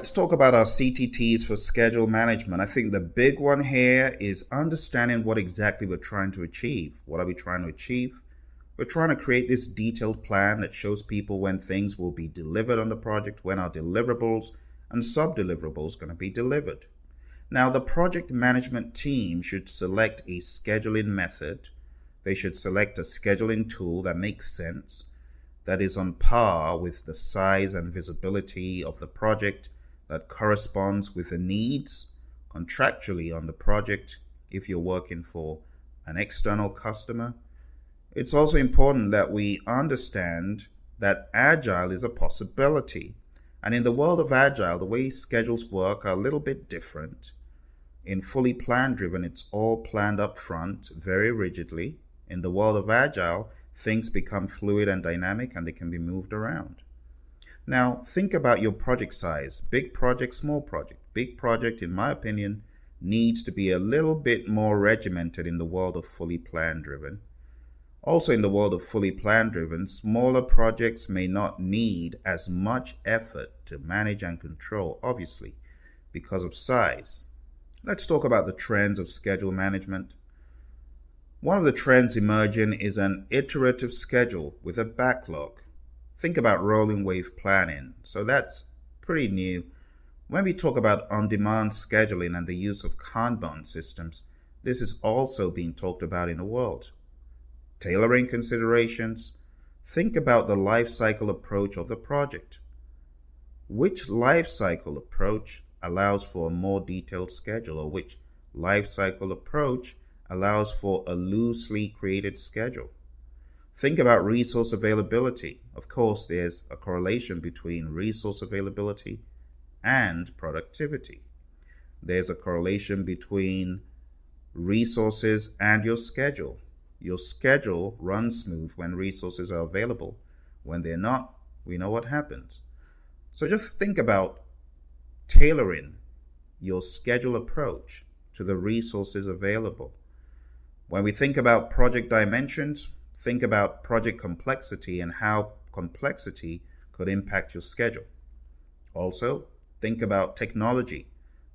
Let's talk about our CTTs for schedule management. I think the big one here is understanding what exactly we're trying to achieve. What are we trying to achieve? We're trying to create this detailed plan that shows people when things will be delivered on the project, when our deliverables and sub-deliverables are going to be delivered. Now, the project management team should select a scheduling method. They should select a scheduling tool that makes sense, that is on par with the size and visibility of the project, that corresponds with the needs contractually on the project if you're working for an external customer. It's also important that we understand that Agile is a possibility. And in the world of Agile, the way schedules work are a little bit different. In fully plan driven, it's all planned up front, very rigidly. In the world of Agile, things become fluid and dynamic and they can be moved around. Now, think about your project size. Big project, small project. Big project, in my opinion, needs to be a little bit more regimented in the world of fully plan driven. Also, in the world of fully plan driven, smaller projects may not need as much effort to manage and control, obviously, because of size. Let's talk about the trends of schedule management. One of the trends emerging is an iterative schedule with a backlog. Think about rolling wave planning. So that's pretty new. When we talk about on-demand scheduling and the use of Kanban systems, this is also being talked about in the world. Tailoring considerations. Think about the life cycle approach of the project. Which life cycle approach allows for a more detailed schedule, or which life cycle approach allows for a loosely created schedule? Think about resource availability. Of course, there's a correlation between resource availability and productivity. There's a correlation between resources and your schedule. Your schedule runs smooth when resources are available. When they're not, we know what happens. So just think about tailoring your schedule approach to the resources available. When we think about project dimensions, think about project complexity and how complexity could impact your schedule. Also, think about technology.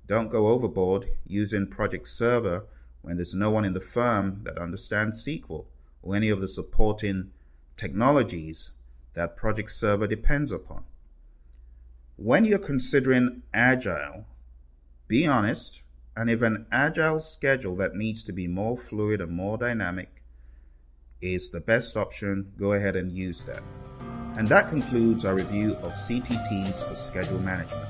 Don't go overboard using Project Server when there's no one in the firm that understands SQL or any of the supporting technologies that Project Server depends upon. When you're considering Agile, be honest, and if an Agile schedule that needs to be more fluid and more dynamic is the best option, go ahead and use that. And that concludes our review of CTTs for schedule management.